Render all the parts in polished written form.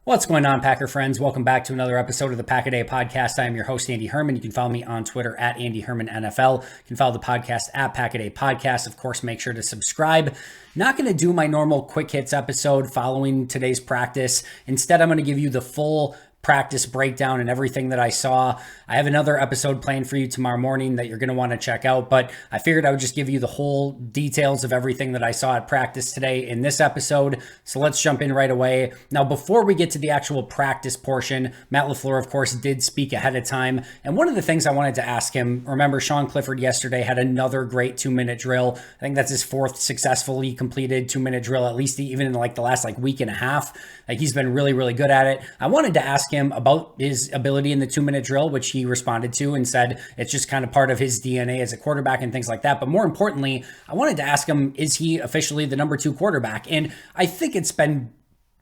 What's going on, Packer friends? Welcome back to another episode of the Pack a Day podcast. I am your host, Andy Herman. You can follow me on Twitter at Andy Herman NFL. You can follow the podcast at Pack a Day Podcast. Of course, make sure to subscribe. Not going to do my normal quick hits episode following today's practice. Instead, I'm going to give you the full practice breakdown and everything that I saw. I have another episode planned for you tomorrow morning that you're going to want to check out, but I figured I would just give you the whole details of everything that I saw at practice today in this episode. So let's jump in right away. Now, before we get to the actual practice portion, Matt LaFleur, of course, did speak ahead of time. And one of the things I wanted to ask him, remember Sean Clifford yesterday had another great 2-minute drill. I think that's his fourth successfully completed 2-minute drill, at least even in like the last week and a half. Like he's been really, really good at it. I wanted to ask him about his ability in the 2-minute drill, which he responded to and said it's just kind of part of his DNA as a quarterback and things like that. But more importantly, I wanted to ask him, is he officially the number 2 quarterback? And I think it's been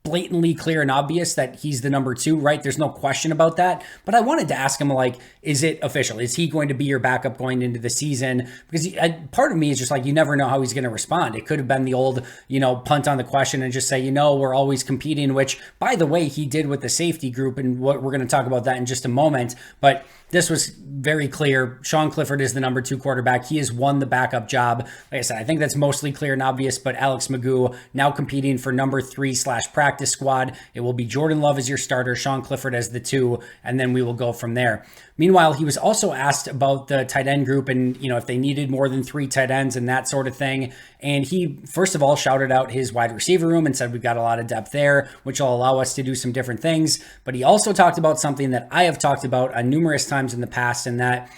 blatantly clear and obvious that he's the number 2, right? There's no question about that. But I wanted to ask him, is it official? Is he going to be your backup going into the season? Because part of me is just you never know how he's going to respond. It could have been the old, punt on the question and just say, we're always competing, which, by the way, he did with the safety group. And what we're going to talk about that in just a moment. But this was very clear. Sean Clifford is the number 2 quarterback. He has won the backup job. Like I said, I think that's mostly clear and obvious, but Alex Magoo now competing for number 3/practice squad. It will be Jordan Love as your starter, Sean Clifford as the 2, and then we will go from there. Meanwhile, he was also asked about the tight end group and, if they needed more than 3 tight ends and that sort of thing. And he, first of all, shouted out his wide receiver room and said, we've got a lot of depth there, which will allow us to do some different things. But he also talked about something that I have talked about numerous times in the past, and that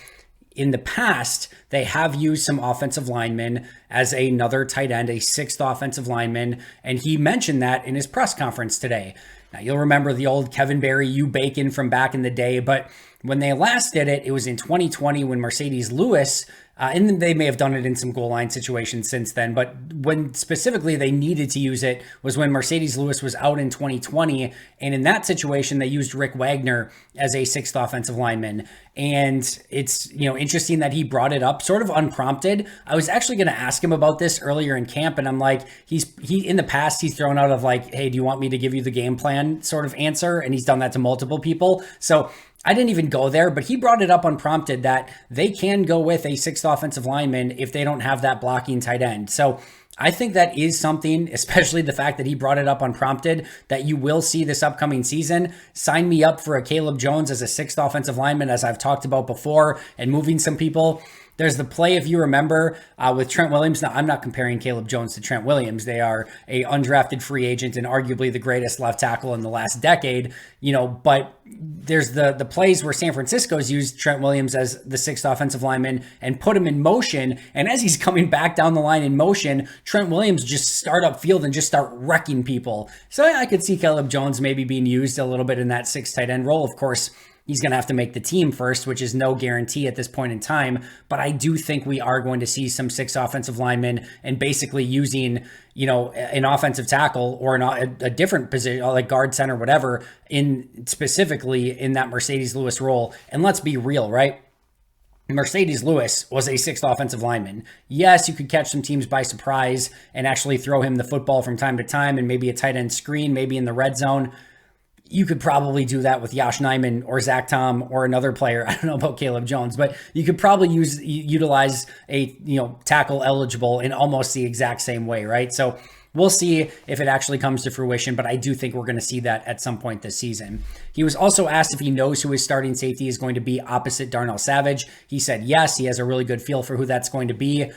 in the past, they have used some offensive linemen as another tight end, a 6th offensive lineman. And he mentioned that in his press conference today. Now, you'll remember the old Kevin Barry, you bacon from back in the day, but when they last did it, it was in 2020 when Mercedes Lewis, and they may have done it in some goal line situations since then, but when specifically they needed to use it was when Mercedes Lewis was out in 2020. And in that situation, they used Rick Wagner as a 6th offensive lineman. And it's, interesting that he brought it up sort of unprompted. I was actually going to ask him about this earlier in camp. And I'm like, he in the past, he's thrown out of hey, do you want me to give you the game plan sort of answer? And he's done that to multiple people. So I didn't even go there, but he brought it up unprompted that they can go with a 6th offensive lineman if they don't have that blocking tight end. So I think that is something, especially the fact that he brought it up unprompted, that you will see this upcoming season. Sign me up for a Caleb Jones as a 6th offensive lineman, as I've talked about before, and moving some people. There's the play, if you remember, with Trent Williams. Now, I'm not comparing Caleb Jones to Trent Williams. They are a undrafted free agent and arguably the greatest left tackle in the last decade, but there's the plays where San Francisco's used Trent Williams as the 6th offensive lineman and put him in motion. And as he's coming back down the line in motion, Trent Williams just start up field and just start wrecking people. So I could see Caleb Jones maybe being used a little bit in that 6th tight end role. Of course, he's going to have to make the team first, which is no guarantee at this point in time. But I do think we are going to see some 6 offensive linemen and basically using, an offensive tackle or a different position, like guard, center, whatever, specifically in that Mercedes Lewis role. And let's be real, right? Mercedes Lewis was a 6th offensive lineman. Yes, you could catch some teams by surprise and actually throw him the football from time to time and maybe a tight end screen, maybe in the red zone. You could probably do that with Yosh Nijman or Zach Tom or another player. I don't know about Caleb Jones, but you could probably utilize a tackle eligible in almost the exact same way, right? So we'll see if it actually comes to fruition, but I do think we're going to see that at some point this season. He was also asked if he knows who his starting safety is going to be opposite Darnell Savage. He said yes, he has a really good feel for who that's going to be.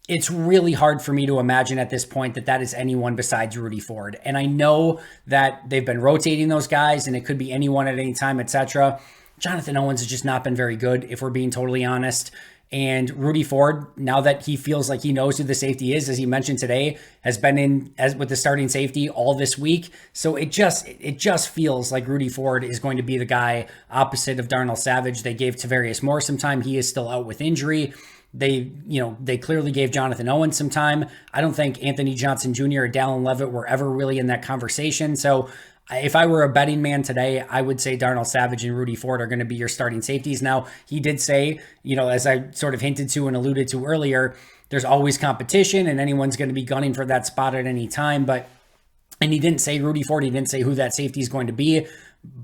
It's really hard for me to imagine at this point that is anyone besides Rudy Ford. And I know that they've been rotating those guys and it could be anyone at any time, etc. Jonathan Owens has just not been very good, if we're being totally honest. And Rudy Ford, now that he feels like he knows who the safety is, as he mentioned today, has been in as with the starting safety all this week. So it just feels like Rudy Ford is going to be the guy opposite of Darnell Savage. They gave Tavarius Moore some time. He is still out with injury. They clearly gave Jonathan Owens some time. I don't think Anthony Johnson Jr. or Dallin Levitt were ever really in that conversation. So if I were a betting man today, I would say Darnell Savage and Rudy Ford are going to be your starting safeties. Now, he did say, as I sort of hinted to and alluded to earlier, there's always competition and anyone's going to be gunning for that spot at any time. But And he didn't say Rudy Ford. He didn't say who that safety is going to be.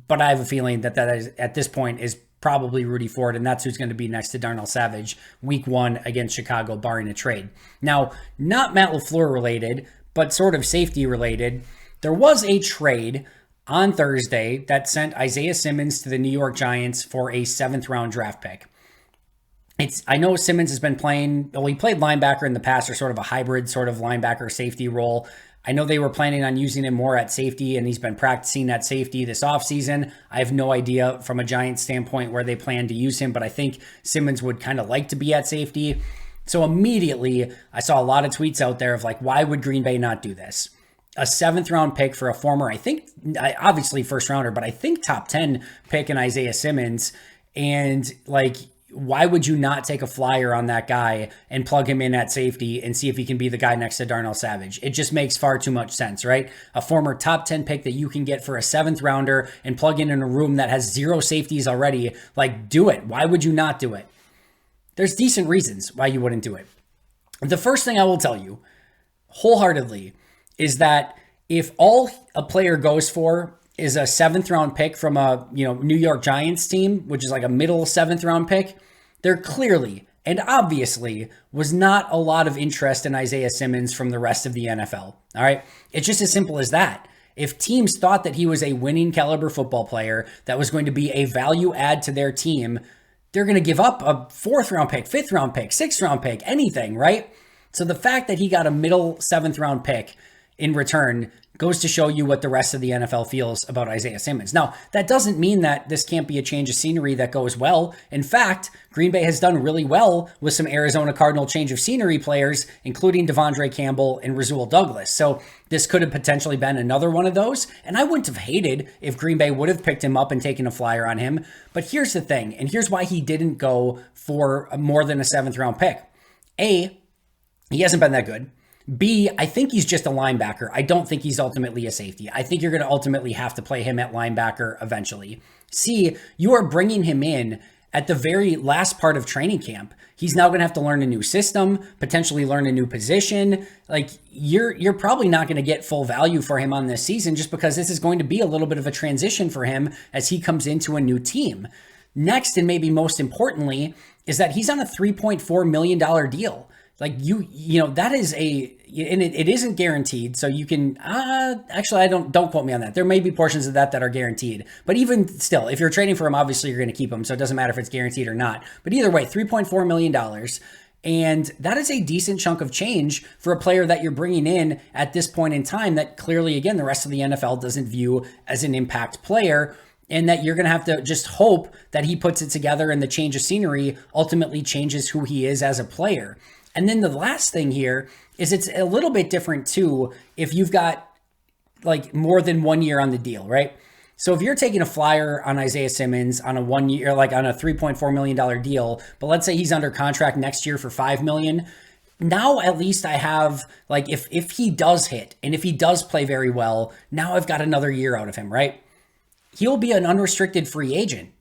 But I have a feeling that is, at this point, is probably Rudy Ford, and that's who's going to be next to Darnell Savage week 1 against Chicago, barring a trade. Now, not Matt LaFleur related, but sort of safety related. There was a trade on Thursday that sent Isaiah Simmons to the New York Giants for a 7th round draft pick. I know Simmons has been playing, well, he played linebacker in the past, or sort of a hybrid sort of linebacker safety role. I know they were planning on using him more at safety, and he's been practicing at safety this offseason. I have no idea from a Giants standpoint where they plan to use him, but I think Simmons would kind of like to be at safety. So immediately, I saw a lot of tweets out there of like, why would Green Bay not do this? A 7th round pick for a former, I think, obviously first rounder, but I think top 10 pick in Isaiah Simmons. And like, why would you not take a flyer on that guy and plug him in at safety and see if he can be the guy next to Darnell Savage? It just makes far too much sense, right? A former top 10 pick that you can get for a 7th rounder and plug in a room that has 0 safeties already. Like, do it. Why would you not do it? There's decent reasons why you wouldn't do it. The first thing I will tell you wholeheartedly is that if all a player goes for is a 7th round pick from a New York Giants team, which is like a middle 7th round pick, there clearly and obviously was not a lot of interest in Isaiah Simmons from the rest of the NFL. All right. It's just as simple as that. If teams thought that he was a winning caliber football player that was going to be a value add to their team, they're going to give up a 4th round pick, 5th round pick, 6th round pick, anything, right? So the fact that he got a middle 7th round pick in return goes to show you what the rest of the NFL feels about Isaiah Simmons. Now, that doesn't mean that this can't be a change of scenery that goes well. In fact, Green Bay has done really well with some Arizona Cardinal change of scenery players, including Devondre Campbell and Rasul Douglas. So this could have potentially been another one of those. And I wouldn't have hated if Green Bay would have picked him up and taken a flyer on him. But here's the thing, and here's why he didn't go for more than a 7th round pick. A, he hasn't been that good. B, I think he's just a linebacker. I don't think he's ultimately a safety. I think you're going to ultimately have to play him at linebacker eventually. C, you are bringing him in at the very last part of training camp. He's now going to have to learn a new system, potentially learn a new position. Like you're probably not going to get full value for him on this season just because this is going to be a little bit of a transition for him as he comes into a new team. Next, and maybe most importantly, is that he's on a $3.4 million deal. Like that is and it isn't guaranteed. So you can, actually, don't quote me on that. There may be portions of that are guaranteed, but even still, if you're trading for him, obviously you're going to keep him. So it doesn't matter if it's guaranteed or not, but either way, $3.4 million. And that is a decent chunk of change for a player that you're bringing in at this point in time that clearly, again, the rest of the NFL doesn't view as an impact player. And that you're going to have to just hope that he puts it together and the change of scenery ultimately changes who he is as a player. And then the last thing here is it's a little bit different too if you've got like more than 1 year on the deal, right? So if you're taking a flyer on Isaiah Simmons on a 1 year, like on a $3.4 million deal, but let's say he's under contract next year for $5 million. Now at least I have, like, if he does hit and if he does play very well, now I've got another year out of him, right? He'll be an unrestricted free agent.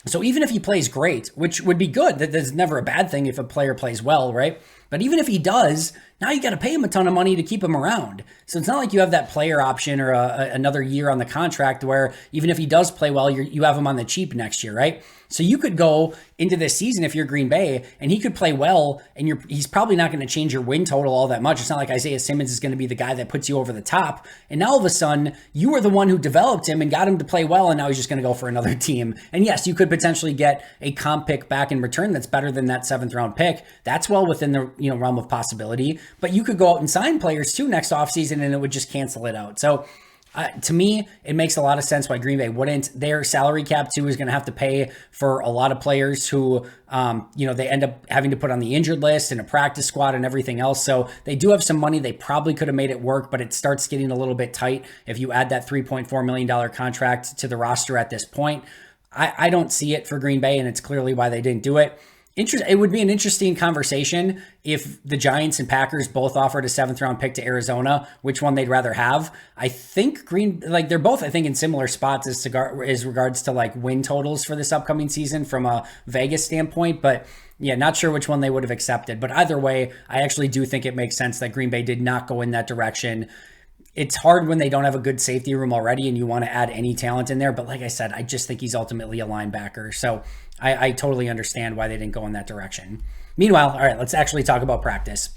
So even if he plays great, which would be good, that's never a bad thing if a player plays well, right? But even if he does, now you got to pay him a ton of money to keep him around. So it's not like you have that player option or another year on the contract where even if he does play well, you have him on the cheap next year, right? So you could go into this season if you're Green Bay and he could play well and he's probably not going to change your win total all that much. It's not like Isaiah Simmons is going to be the guy that puts you over the top. And now all of a sudden you were the one who developed him and got him to play well. And now he's just going to go for another team. And yes, you could potentially get a comp pick back in return that's better than that 7th round pick. That's well within the realm of possibility. But you could go out and sign players too next offseason and it would just cancel it out. So to me, it makes a lot of sense why Green Bay wouldn't. Their salary cap too is going to have to pay for a lot of players who, they end up having to put on the injured list and a practice squad and everything else. So they do have some money. They probably could have made it work, but it starts getting a little bit tight if you add that $3.4 million contract to the roster at this point. I don't see it for Green Bay, and it's clearly why they didn't do it. It would be an interesting conversation if the Giants and Packers both offered a 7th round pick to Arizona, which one they'd rather have. I think they're both, I think, in similar spots as regards to like win totals for this upcoming season from a Vegas standpoint, but yeah, not sure which one they would have accepted. But either way, I actually do think it makes sense that Green Bay did not go in that direction. it's hard when they don't have a good safety room already and you want to add any talent in there. But like I said, I just think he's ultimately a linebacker. So I totally understand why they didn't go in that direction. Meanwhile, all right, let's actually talk about practice.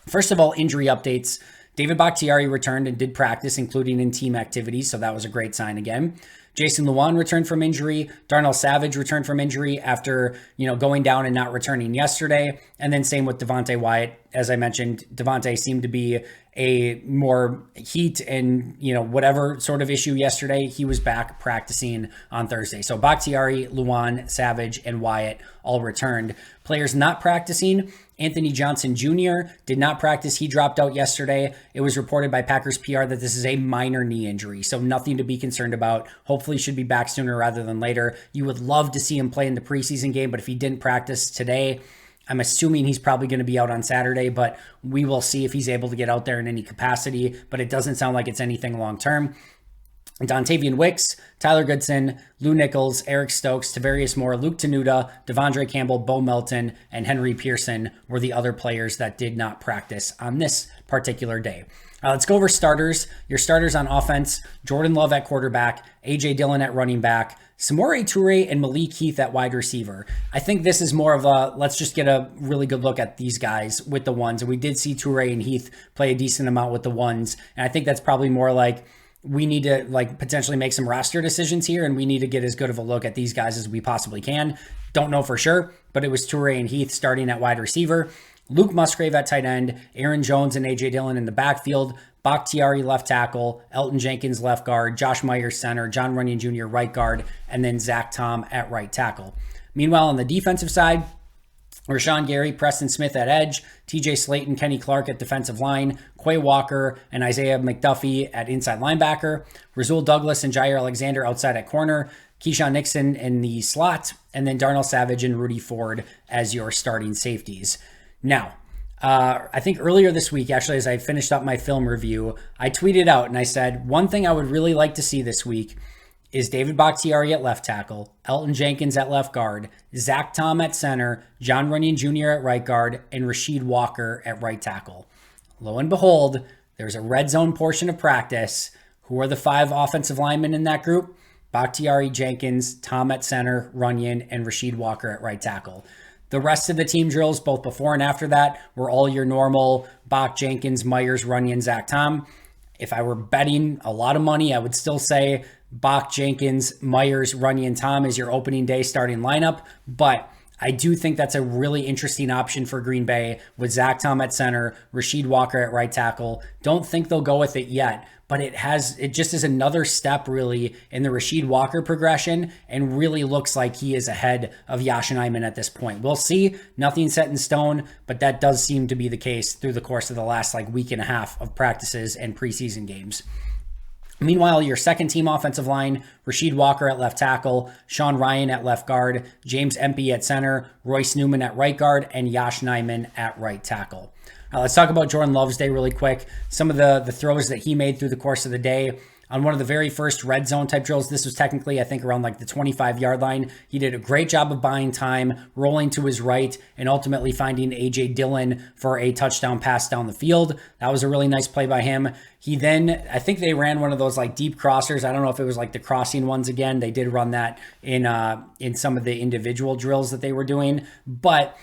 First of all, injury updates. David Bakhtiari returned and did practice, including in team activities. So that was a great sign again. Jason Luan returned from injury. Darnell Savage returned from injury after, going down and not returning yesterday. And then same with Devontae Wyatt. As I mentioned, Devontae seemed to be a more heat and, whatever sort of issue yesterday. He was back practicing on Thursday. So Bakhtiari, Luan, Savage, and Wyatt all returned. Players not practicing. Anthony Johnson Jr. did not practice. He dropped out yesterday. It was reported by Packers PR that this is a minor knee injury, so nothing to be concerned about. Hopefully should be back sooner rather than later. You would love to see him play in the preseason game, but if he didn't practice today, I'm assuming he's probably going to be out on Saturday, but we will see if he's able to get out there in any capacity, but it doesn't sound like it's anything long-term. Dontavian Wicks, Tyler Goodson, Lou Nichols, Eric Stokes, Tavarius Moore, Luke Tenuta, Devondre Campbell, Bo Melton, and Henry Pearson were the other players that did not practice on this particular day. Let's go over starters. Your starters on offense: Jordan Love at quarterback, A.J. Dillon at running back, Samori Toure and Malik Heath at wide receiver. I think this is more of a, let's just get a really good look at these guys with the ones. And we did see Toure and Heath play a decent amount with the ones. And I think that's probably more like, we need to potentially make some roster decisions here, and we need to get as good of a look at these guys as we possibly can. Don't know for sure, but it was Toure and Heath starting at wide receiver, Luke Musgrave at tight end, Aaron Jones and A.J. Dillon in the backfield, Bakhtiari left tackle, Elton Jenkins left guard, Josh Myers center, John Runyon Jr. right guard, and then Zach Tom at right tackle. Meanwhile, on the defensive side, Rashawn Gary, Preston Smith at edge, TJ Slayton, Kenny Clark at defensive line, Quay Walker and Isaiah McDuffie at inside linebacker, Rasul Douglas and Jair Alexander outside at corner, Keyshawn Nixon in the slot, and then Darnell Savage and Rudy Ford as your starting safeties. Now, I think earlier this week, actually, as I finished up my film review, I tweeted out and I said, one thing I would really like to see this week is David Bakhtiari at left tackle, Elton Jenkins at left guard, Zach Tom at center, John Runyon Jr. at right guard, and Rasheed Walker at right tackle. Lo and behold, there's a red zone portion of practice. Who are the 5 offensive linemen in that group? Bakhtiari, Jenkins, Tom at center, Runyon, and Rasheed Walker at right tackle. The rest of the team drills, both before and after that, were all your normal Bach, Jenkins, Myers, Runyon, Zach Tom. If I were betting a lot of money, I would still say Bach, Jenkins, Myers, Runyon, Tom is your opening day starting lineup. But I do think that's a really interesting option for Green Bay with Zach Tom at center, Rasheed Walker at right tackle. Don't think they'll go with it yet, but it just is another step really in the Rasheed Walker progression and really looks like he is ahead of Yashin Ayman at this point. We'll see. Nothing set in stone, but that does seem to be the case through the course of the last week and a half of practices and preseason games. Meanwhile, your second team offensive line, Rasheed Walker at left tackle, Sean Ryan at left guard, James Empey at center, Royce Newman at right guard, and Yosh Nijman at right tackle. Now, let's talk about Jordan Love's day really quick. Some of the throws that he made through the course of the day. On one of the very first red zone type drills, this was technically, I think, around the 25-yard line. He did a great job of buying time, rolling to his right, and ultimately finding A.J. Dillon for a touchdown pass down the field. That was a really nice play by him. He then, I think they ran one of those deep crossers. I don't know if it was the crossing ones again. They did run that in some of the individual drills that they were doing, but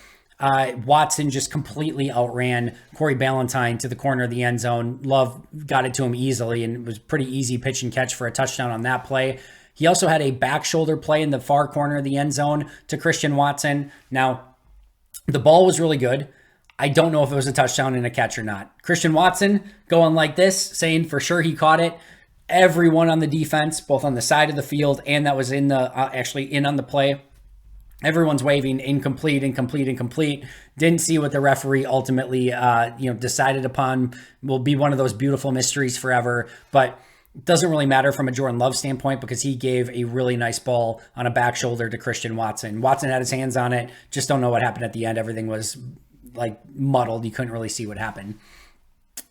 Watson just completely outran Corey Ballantyne to the corner of the end zone. Love got it to him easily, and it was pretty easy pitch and catch for a touchdown on that play. He also had a back shoulder play in the far corner of the end zone to Christian Watson. Now, the ball was really good. I don't know if it was a touchdown and a catch or not. Christian Watson going like this, saying for sure he caught it. Everyone on the defense, both on the side of the field and that was in the actually in on the play, everyone's waving incomplete. Didn't see what the referee ultimately, decided upon. Will be one of those beautiful mysteries forever. But it doesn't really matter from a Jordan Love standpoint because he gave a really nice ball on a back shoulder to Christian Watson. Watson had his hands on it. Just don't know what happened at the end. Everything was muddled. You couldn't really see what happened.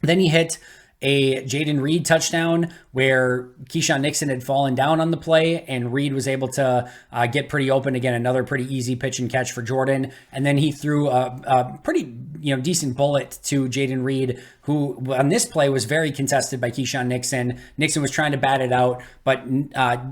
Then he hit a Jaden Reed touchdown where Keyshawn Nixon had fallen down on the play and Reed was able to get pretty open. Again, another pretty easy pitch and catch for Jordan. And then he threw a pretty decent bullet to Jaden Reed, who on this play was very contested by Keyshawn Nixon. Nixon was trying to bat it out, but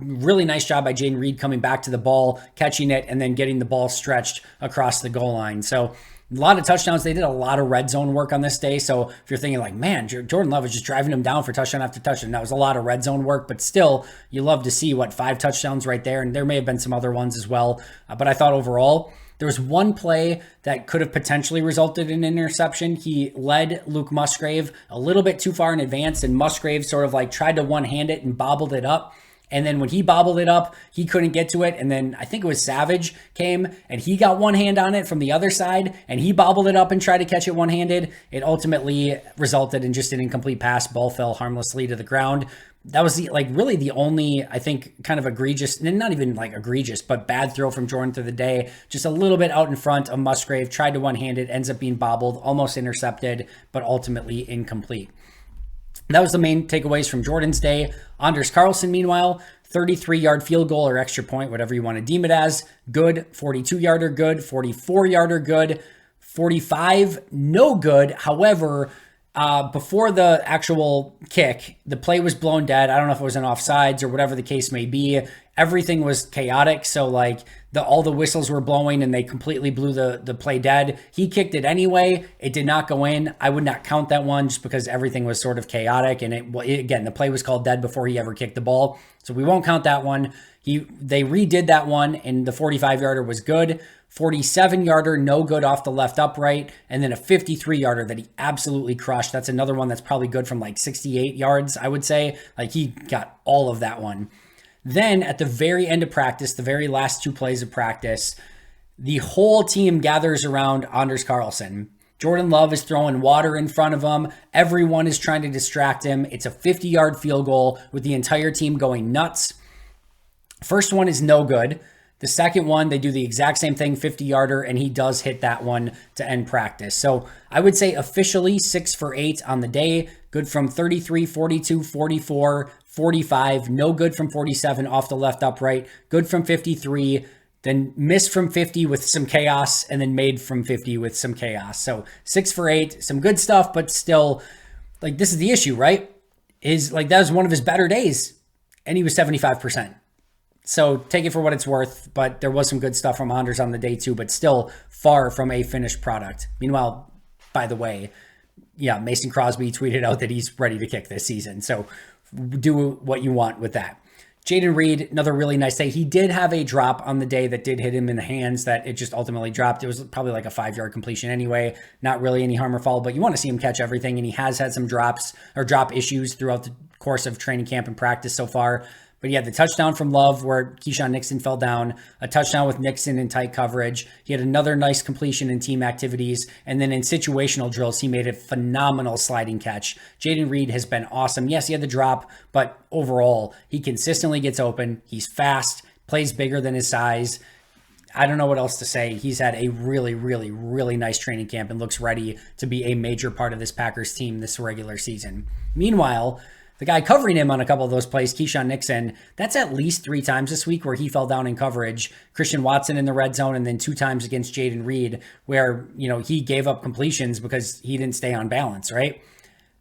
really nice job by Jaden Reed coming back to the ball, catching it, and then getting the ball stretched across the goal line. So a lot of touchdowns. They did a lot of red zone work on this day. So if you're thinking like, man, Jordan Love was just driving him down for touchdown after touchdown, that was a lot of red zone work, but still you love to see 5 touchdowns right there. And there may have been some other ones as well. But I thought overall, there was one play that could have potentially resulted in an interception. He led Luke Musgrave a little bit too far in advance, and Musgrave sort of tried to one-hand it and bobbled it up. And then when he bobbled it up, he couldn't get to it. And then I think it was Savage came and he got one hand on it from the other side and he bobbled it up and tried to catch it one-handed. It ultimately resulted in just an incomplete pass. Ball fell harmlessly to the ground. That was really the only, I think, kind of egregious, and not even egregious, but bad throw from Jordan through the day. Just a little bit out in front of Musgrave, tried to one-hand it, ends up being bobbled, almost intercepted, but ultimately incomplete. That was the main takeaways from Jordan's day. Anders Carlson, meanwhile, 33-yard field goal or extra point, whatever you want to deem it as, good. 42-yarder, good. 44-yarder, good. 45, no good. However, before the actual kick, the play was blown dead. I don't know if it was an offsides or whatever the case may be. Everything was chaotic. So all the whistles were blowing and they completely blew the play dead. He kicked it anyway. It did not go in. I would not count that one just because everything was sort of chaotic. And again, the play was called dead before he ever kicked the ball. So we won't count that one. They redid that one and the 45-yarder was good. 47-yarder, no good off the left upright, and then a 53-yarder that he absolutely crushed. That's another one that's probably good from 68 yards, I would say. He got all of that one. Then at the very end of practice, the very last 2 plays of practice, the whole team gathers around Anders Carlson. Jordan Love is throwing water in front of him. Everyone is trying to distract him. It's a 50-yard field goal with the entire team going nuts. First one is no good. The second one, they do the exact same thing, 50-yarder, and he does hit that one to end practice. So I would say officially 6 for 8 on the day. Good from 33, 42, 44, 45. No good from 47 off the left upright. Good from 53. Then missed from 50 with some chaos, and then made from 50 with some chaos. So 6 for 8, some good stuff, but still, this is the issue, right? That was one of his better days, and he was 75%. So take it for what it's worth, but there was some good stuff from Anders on the day too, but still far from a finished product. Meanwhile, by the way, Mason Crosby tweeted out that he's ready to kick this season. So do what you want with that. Jaden Reed, another really nice day. He did have a drop on the day that did hit him in the hands that it just ultimately dropped. It was probably a 5-yard completion anyway. Not really any harm or foul, but you want to see him catch everything. And he has had some drop issues throughout the course of training camp and practice so far. But yeah, the touchdown from Love where Keyshawn Nixon fell down, a touchdown with Nixon in tight coverage. He had another nice completion in team activities. And then in situational drills, he made a phenomenal sliding catch. Jaden Reed has been awesome. Yes, he had the drop, but overall, he consistently gets open. He's fast, plays bigger than his size. I don't know what else to say. He's had a really, really, really nice training camp and looks ready to be a major part of this Packers team this regular season. Meanwhile, the guy covering him on a couple of those plays, Keyshawn Nixon, that's at least 3 times this week where he fell down in coverage. Christian Watson in the red zone, and then 2 times against Jaden Reed where, he gave up completions because he didn't stay on balance, right?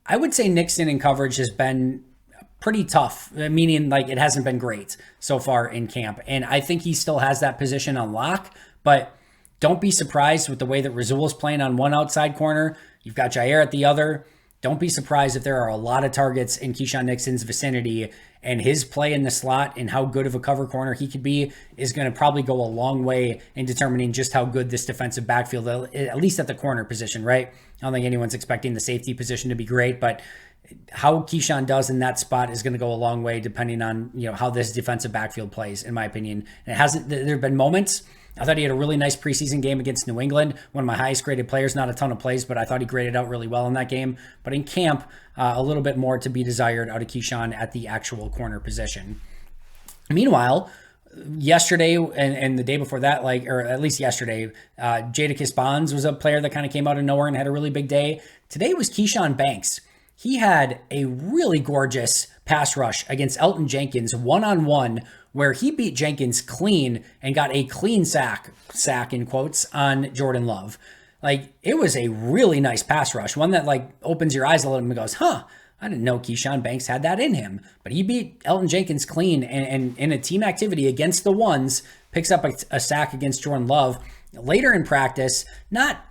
I would say Nixon in coverage has been pretty tough, meaning it hasn't been great so far in camp. And I think he still has that position on lock, but don't be surprised with the way that Rasul's playing on one outside corner. You've got Jair at the other. Don't be surprised if there are a lot of targets in Keyshawn Nixon's vicinity, and his play in the slot and how good of a cover corner he could be is going to probably go a long way in determining just how good this defensive backfield, at least at the corner position, right? I don't think anyone's expecting the safety position to be great, but how Keyshawn does in that spot is going to go a long way depending on, how this defensive backfield plays, in my opinion. And there have been moments. I thought he had a really nice preseason game against New England, one of my highest graded players, not a ton of plays, but I thought he graded out really well in that game. But in camp, a little bit more to be desired out of Keyshawn at the actual corner position. Meanwhile, yesterday and the day before that, or at least yesterday, Jadakiss Bonds was a player that kind of came out of nowhere and had a really big day. Today was Keyshawn Banks. he had a really gorgeous pass rush against Elton Jenkins one-on-one where he beat Jenkins clean and got a clean sack in quotes, on Jordan Love. Like, it was a really nice pass rush, one that like opens your eyes a little bit and goes, huh, I didn't know Keyshawn Banks had that in him. But he beat Elton Jenkins clean, and in a team activity against the ones, picks up a sack against Jordan Love. Later in practice, not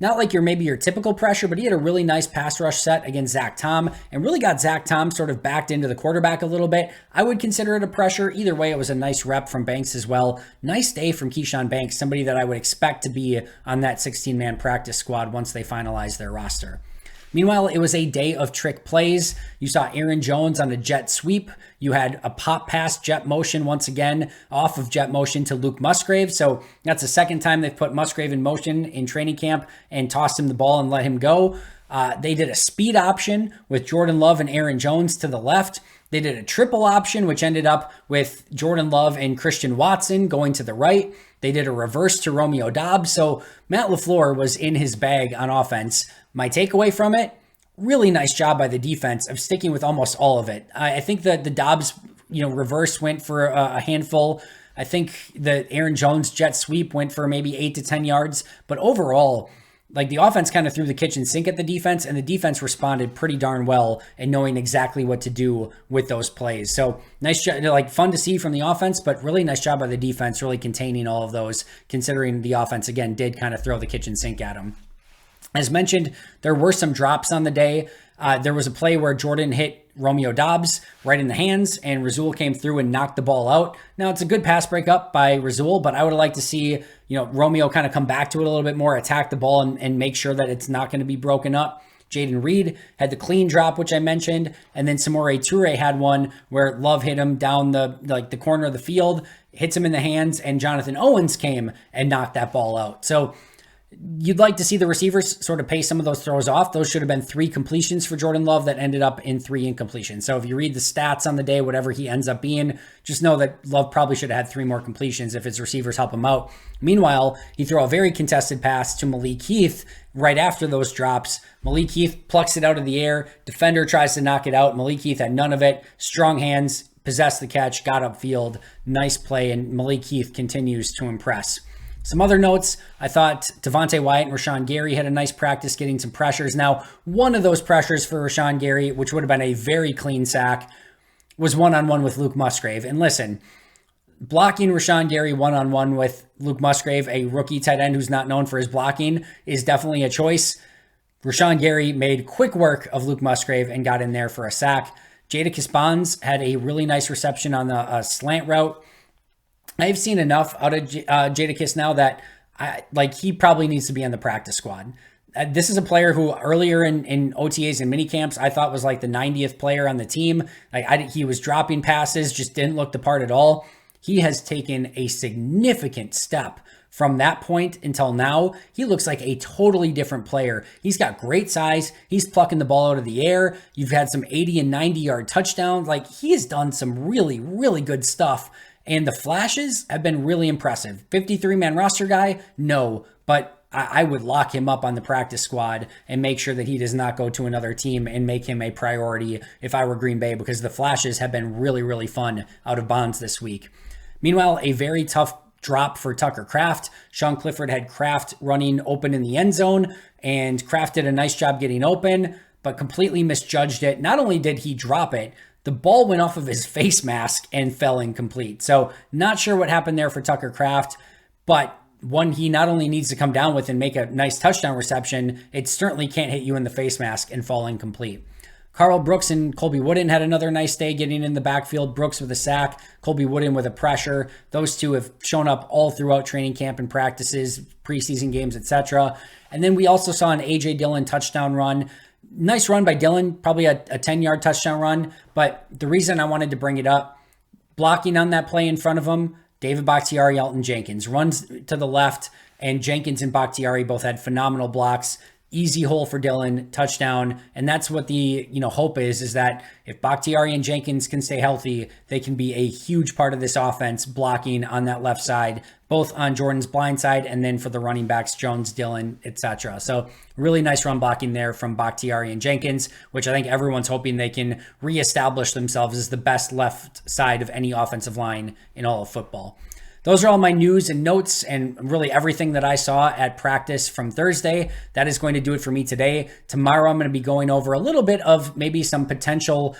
like your typical pressure, but he had a really nice pass rush set against Zach Tom and really got Zach Tom sort of backed into the quarterback a little bit. I would consider it a pressure. Either way, it was a nice rep from Banks as well. Nice day from Keyshawn Banks, somebody that I would expect to be on that 16-man practice squad once they finalize their roster. Meanwhile, it was a day of trick plays. You saw Aaron Jones on a jet sweep. You had a pop pass jet motion once again off of jet motion to Luke Musgrave. So that's the second time they've put Musgrave in motion in training camp and tossed him the ball and let him go. They did a speed option with Jordan Love and Aaron Jones to the left. They did a triple option, which ended up with Jordan Love and Christian Watson going to the right. They did a reverse to Romeo Doubs. So Matt LaFleur was in his bag on offense. My takeaway from it, really nice job by the defense of sticking with almost all of it. I think that the Doubs, reverse went for a handful. I think the Aaron Jones jet sweep went for maybe 8 to 10 yards. But overall, like, the offense kind of threw the kitchen sink at the defense, and the defense responded pretty darn well in knowing exactly what to do with those plays. So nice job, like, fun to see from the offense, but really nice job by the defense, really containing all of those, considering the offense, again, did kind of throw the kitchen sink at them. As mentioned, there were some drops on the day. There was a play where Jordan hit Romeo Doubs right in the hands, and Rasul came through and knocked the ball out. Now, it's a good pass breakup by Rasul, but I would have liked to see, Romeo kind of come back to it a little bit more, attack the ball, and make sure that it's not going to be broken up. Jaden Reed had the clean drop, which I mentioned, and then Samori Toure had one where Love hit him down the corner of the field, hits him in the hands, and Jonathan Owens came and knocked that ball out. So you'd like to see the receivers sort of pay some of those throws off. Those should have been 3 completions for Jordan Love that ended up in 3 incompletions. So if you read the stats on the day, whatever he ends up being, just know that Love probably should have had 3 more completions if his receivers help him out. Meanwhile, he threw a very contested pass to Malik Heath right after those drops. Malik Heath plucks it out of the air. Defender tries to knock it out. Malik Heath had none of it. Strong hands, possessed the catch, got upfield. Nice play, and Malik Heath continues to impress. Some other notes, I thought Devontae Wyatt and Rashawn Gary had a nice practice getting some pressures. Now, one of those pressures for Rashawn Gary, which would have been a very clean sack, was one-on-one with Luke Musgrave. And listen, blocking Rashawn Gary one-on-one with Luke Musgrave, a rookie tight end who's not known for his blocking, is definitely a choice. Rashawn Gary made quick work of Luke Musgrave and got in there for a sack. Jadakiss Bonds had a really nice reception on the slant route. I've seen enough out of Jadakiss now that he probably needs to be on the practice squad. This is a player who earlier in OTAs and mini camps, I thought was like the 90th player on the team. He was dropping passes, just didn't look the part at all. He has taken a significant step from that point until now. He looks like a totally different player. He's got great size. He's plucking the ball out of the air. You've had some 80 and 90 yard touchdowns. He has done some really, really good stuff. And the flashes have been really impressive. 53-man roster guy? No, but I would lock him up on the practice squad and make sure that he does not go to another team and make him a priority if I were Green Bay, because the flashes have been really, really fun out of Bonds this week. Meanwhile, a very tough drop for Tucker Kraft. Sean Clifford had Kraft running open in the end zone, and Kraft did a nice job getting open, but completely misjudged it. Not only did he drop it, the ball went off of his face mask and fell incomplete. So not sure what happened there for Tucker Kraft, but one he not only needs to come down with and make a nice touchdown reception, it certainly can't hit you in the face mask and fall incomplete. Carl Brooks and Colby Wooden had another nice day getting in the backfield. Brooks with a sack, Colby Wooden with a pressure. Those two have shown up all throughout training camp and practices, preseason games, etc. And then we also saw an A.J. Dillon touchdown run. Nice run by Dillon, probably a 10-yard touchdown run. But the reason I wanted to bring it up, blocking on that play in front of him, David Bakhtiari, Elton Jenkins. Runs to the left, and Jenkins and Bakhtiari both had phenomenal blocks. easy hole for Dillon, touchdown. And that's what the, hope is that if Bakhtiari and Jenkins can stay healthy, they can be a huge part of this offense, blocking on that left side, both on Jordan's blind side and then for the running backs, Jones, Dillon, etc. So really nice run blocking there from Bakhtiari and Jenkins, which I think everyone's hoping they can reestablish themselves as the best left side of any offensive line in all of football. Those are all my news and notes and really everything that I saw at practice from Thursday. That is going to do it for me today. Tomorrow, I'm going to be going over a little bit of maybe some potential,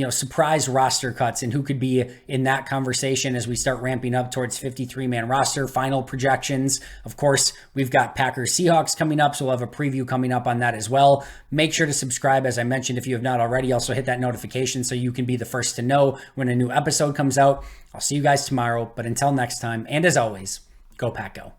surprise roster cuts and who could be in that conversation as we start ramping up towards 53-man roster, final projections. Of course, we've got Packers Seahawks coming up, so we'll have a preview coming up on that as well. Make sure to subscribe, as I mentioned, if you have not already. Also hit that notification so you can be the first to know when a new episode comes out. I'll see you guys tomorrow, but until next time, and as always, go Pack Go.